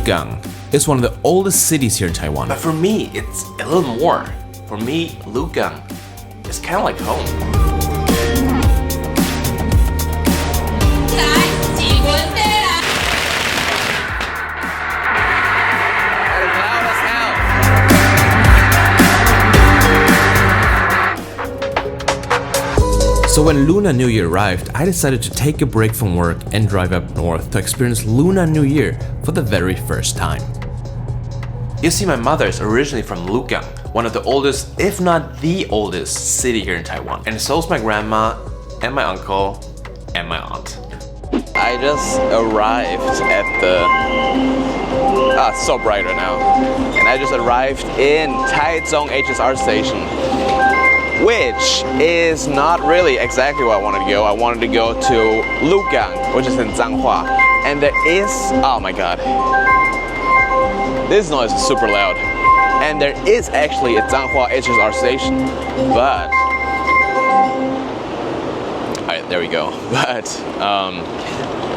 Lukang is one of the oldest cities here in Taiwan. But for me, it's a little more. For me, Lukang is kind of like home. So when Lunar New Year arrived, I decided to take a break from work and drive up north to experience Lunar New Year for the very first time. You see, my mother is originally from Lukang, one of the oldest, if not the oldest, city here in Taiwan. And so is my grandma, and my uncle, and my aunt. I just arrived at the... it's so bright right now. And I just arrived in Taichung HSR station, which is not really exactly where I wanted to go. I wanted to go to Lukang, which is in Zhanghua. And there is... oh my god. This noise is super loud. And there is actually a Zhanghua HSR station, but... alright, there we go. But,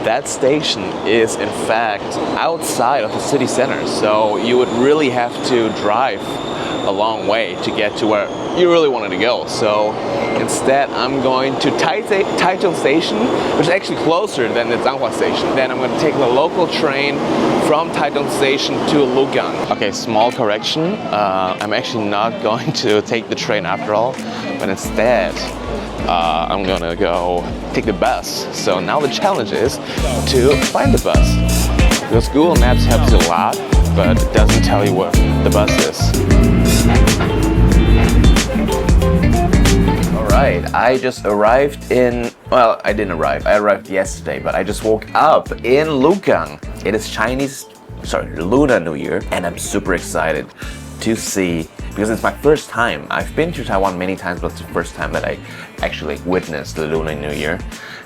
that station is in fact outside of the city center, so you would really have to drive a long way to get to where you really wanted to go. So instead I'm going to Taichung station, which is actually closer than the Zhanghua station. Then I'm going to take the local train from Taichung station to Lukang. Okay, small correction. I'm actually not going to take the train after all, but instead I'm gonna go take the bus. So now the challenge is to find the bus, because Google Maps helps you a lot, but it doesn't tell you where the bus is. Alright, I just arrived in... well, I didn't arrive. I arrived yesterday, but I just woke up in Lukang. It is Lunar New Year, and I'm super excited to see, because it's my first time. I've been to Taiwan many times, but it's the first time that I actually witnessed the Lunar New Year.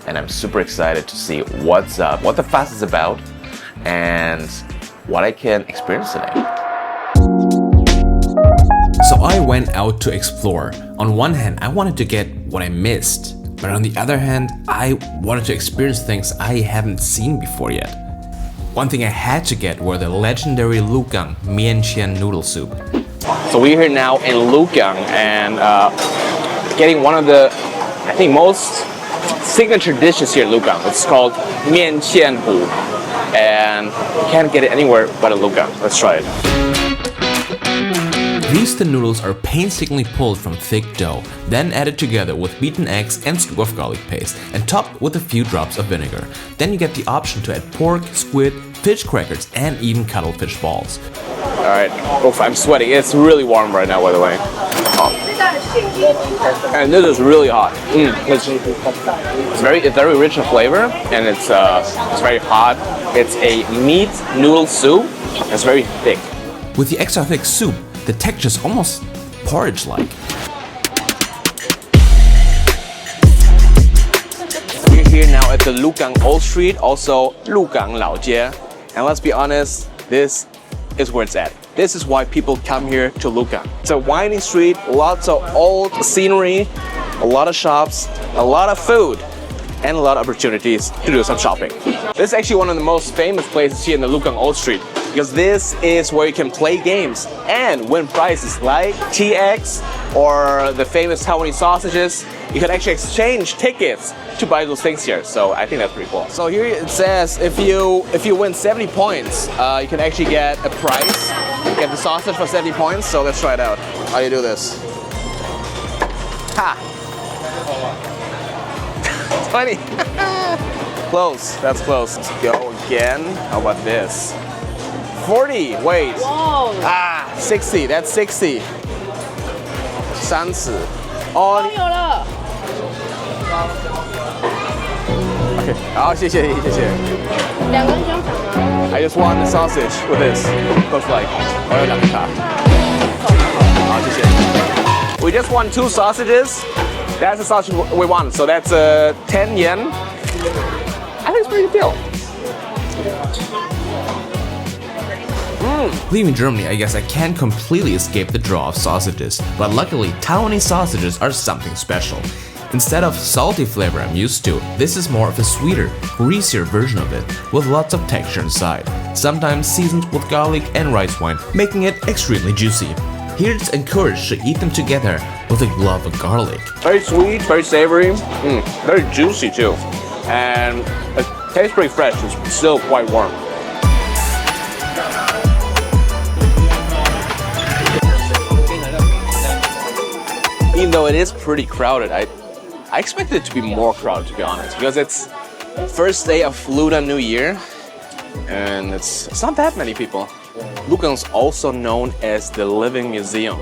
And I'm super excited to see what's up, what the fast is about, and what I can experience today. So I went out to explore. On one hand, I wanted to get what I missed, but on the other hand, I wanted to experience things I haven't seen before yet. One thing I had to get were the legendary Lukang Mianxianhu noodle soup. So we're here now in Lukang and getting one of the, I think, most signature dishes here in Lukang. It's called Mianxianhu, and you can't get it anywhere but in Lukang. Let's try it. These thin noodles are painstakingly pulled from thick dough, then added together with beaten eggs and scoop of garlic paste, and topped with a few drops of vinegar. Then you get the option to add pork, squid, fish crackers, and even cuttlefish balls. Alright, oof, I'm sweating. It's really warm right now, by the way. Oh. And this is really hot. It's very rich in flavor, and it's very hot. It's a meat noodle soup. It's very thick. With the extra thick soup, the texture is almost porridge-like. We're here now at the Lukang Old Street, also Lukang Lao街. And let's be honest, this is where it's at. This is why people come here to Lukang. It's a windy street, lots of old scenery, a lot of shops, a lot of food, and a lot of opportunities to do some shopping. This is actually one of the most famous places here in the Lukang Old Street, because this is where you can play games and win prizes like TX or the famous Taiwanese sausages. You can actually exchange tickets to buy those things here, so I think that's pretty cool. So here it says if you win 70 points, you can actually get a prize. Get the sausage for 70 points, so let's try it out. How do you do this? Ha! 20! Close, that's close. Let's go again. How about this? 40, wait. Whoa. 60, that's 60. 30. Oh, 有了。Okay, 好，谢谢。两根香肠吗？ I just want the sausage with this. Looks like. 我有两个卡。好，谢谢。We just want 2 sausages. That's the sausage we want. So that's 10 yen. I think it's a pretty good deal. Leaving Germany, I guess I can't completely escape the draw of sausages, but luckily Taiwanese sausages are something special. Instead of salty flavor I'm used to, this is more of a sweeter, greasier version of it, with lots of texture inside. sometimes seasoned with garlic and rice wine, making it extremely juicy. Here it's encouraged to eat them together with a glove of garlic. Very sweet, very savory, very juicy too. And it tastes pretty fresh, it's still quite warm. Even though it is pretty crowded, I expected it to be more crowded, to be honest, because it's first day of Lunar New Year, and it's not that many people. Lukang's also known as the living museum,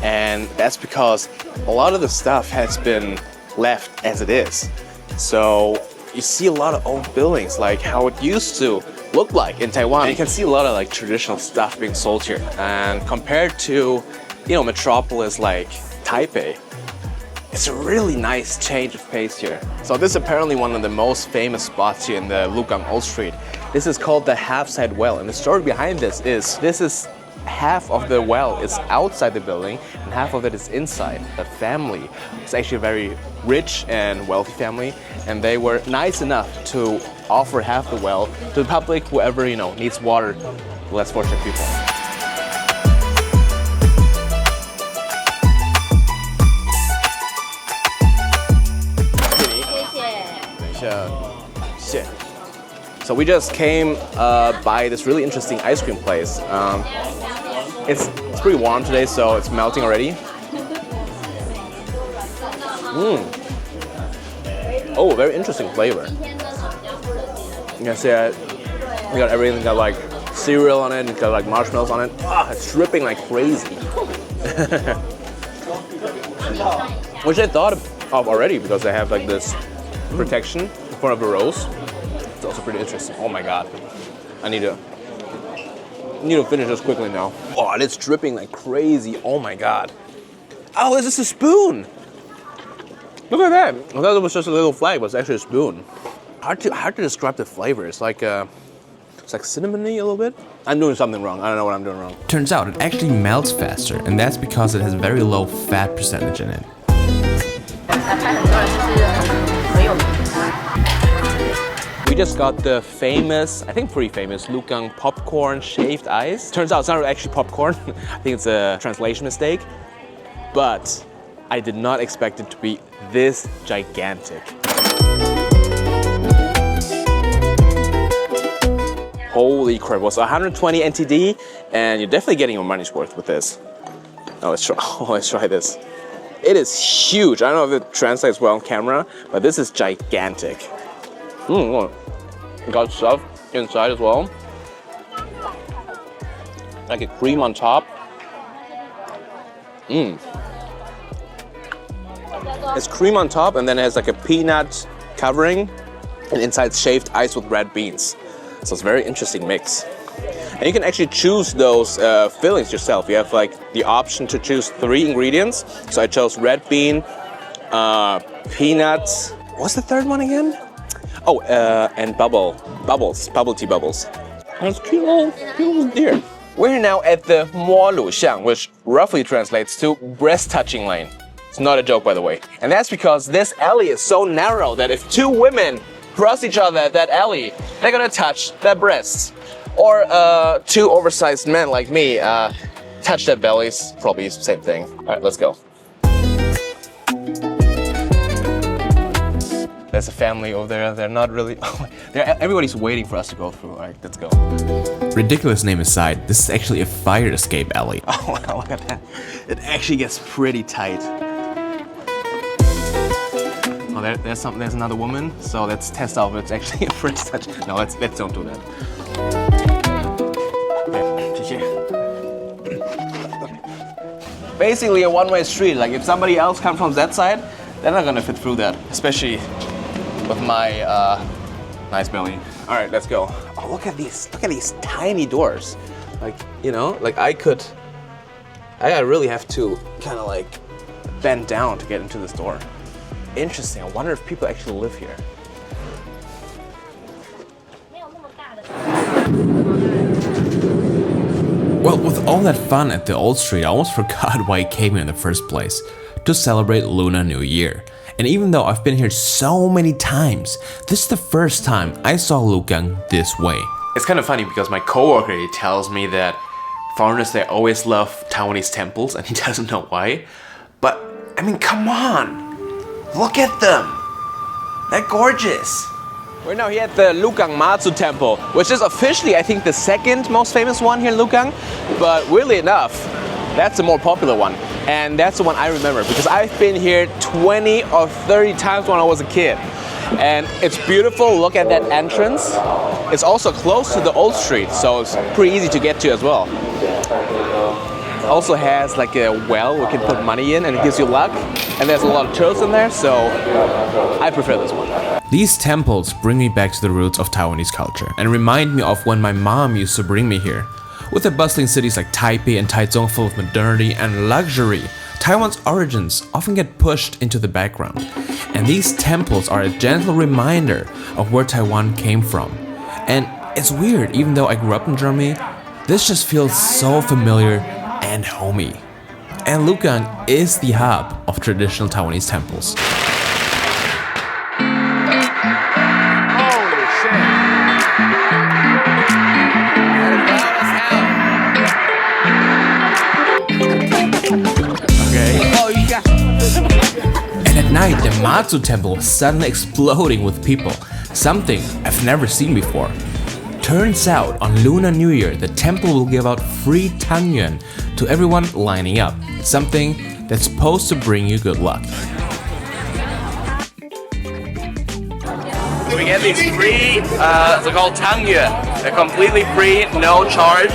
and that's because a lot of the stuff has been left as it is. So you see a lot of old buildings, like how it used to look like in Taiwan. And you can see a lot of like traditional stuff being sold here, and compared to, metropolis like Taipei, it's a really nice change of pace here. So this is apparently one of the most famous spots here in the Lukang Old Street. This is called the half-side well, and the story behind this is half of the well is outside the building and half of it is inside. The family is actually a very rich and wealthy family, and they were nice enough to offer half the well to the public, whoever needs water, the less fortunate people. 谢谢. So we just came by this really interesting ice cream place. It's pretty warm today, so it's melting already. Oh, very interesting flavor. You can see it. We got everything. Got like cereal on it. It's got like marshmallows on it. It's dripping like crazy. Which I thought of already because they have like this protection in front of the rose. It's also pretty interesting. Oh my god. I need to finish this quickly now. Oh, and it's dripping like crazy. Oh my god. Oh, this is a spoon. Look at that. I thought it was just a little flag, but it's actually a spoon. Hard to describe the flavor. It's like cinnamony a little bit. I'm doing something wrong. I don't know what I'm doing wrong. Turns out it actually melts faster, and that's because it has very low fat percentage in it. We just got the famous, I think pretty famous, Lukang popcorn shaved ice. Turns out it's not actually popcorn. I think it's a translation mistake. But I did not expect it to be this gigantic. Holy crap, it was 120 NTD, and you're definitely getting your money's worth with this. Oh, let's try this. It is huge. I don't know if it translates well on camera, but this is gigantic. Got stuff inside as well. Like a cream on top. It's cream on top, and then it has like a peanut covering, and inside shaved ice with red beans. So it's a very interesting mix. And you can actually choose those fillings yourself. You have like the option to choose 3 ingredients. So I chose red bean, peanuts. What's the third one again? Oh, and bubble tea bubbles. That's cute little deer. We're now at the Moru Lane, which roughly translates to breast touching lane. It's not a joke, by the way. And that's because this alley is so narrow that if 2 women cross each other at that alley, they're gonna touch their breasts. Or 2 oversized men like me touch their bellies, probably the same thing. All right, let's go. There's a family over there. They're not really. Everybody's waiting for us to go through. All right, let's go. Ridiculous name aside, this is actually a fire escape alley. Oh wow, look at that. It actually gets pretty tight. Oh, there's another woman. So let's test out if it's actually a first touch. No, let's don't do that. Basically a one-way street. Like if somebody else comes from that side, they're not gonna fit through that, especially with my nice belly. All right, let's go. Oh, look at these tiny doors. Like, like I really have to kind of like bend down to get into this door. Interesting. I wonder if people actually live here. Well, with all that fun at the Old Street, I almost forgot why I came here in the first place. To celebrate Lunar New Year. And even though I've been here so many times, this is the first time I saw Lukang this way. It's kind of funny because my coworker, he tells me that foreigners, they always love Taiwanese temples and he doesn't know why. But, I mean, come on. Look at them. They're gorgeous. We're now here at the Lukang Mazu temple, which is officially, I think, the second most famous one here in Lukang. But weirdly enough, that's the more popular one. And that's the one I remember because I've been here 20 or 30 times when I was a kid. And it's beautiful. Look at that entrance. It's also close to the Old Street, so it's pretty easy to get to as well. Also has like a well we can put money in and it gives you luck. And there's a lot of tourists in there, so I prefer this one. These temples bring me back to the roots of Taiwanese culture and remind me of when my mom used to bring me here. With the bustling cities like Taipei and Taichung full of modernity and luxury, Taiwan's origins often get pushed into the background. And these temples are a gentle reminder of where Taiwan came from. And it's weird, even though I grew up in Germany, this just feels so familiar and homey. And Lukang is the hub of traditional Taiwanese temples. And at night, the Mazu temple was suddenly exploding with people, something I've never seen before. Turns out, on Lunar New Year, the temple will give out free tangyuan to everyone lining up, something that's supposed to bring you good luck. We get these free, they're called tangyuan. They're completely free, no charge,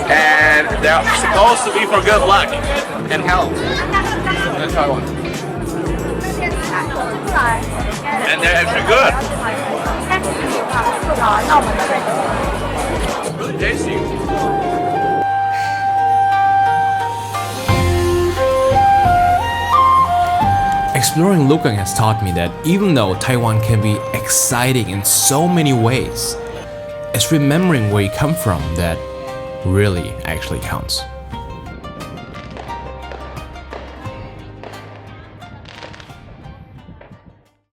and they're supposed to be for good luck and health. Let's try one. And they're actually good. Really tasty. Exploring Lukang has taught me that even though Taiwan can be exciting in so many ways, it's remembering where you come from that really actually counts.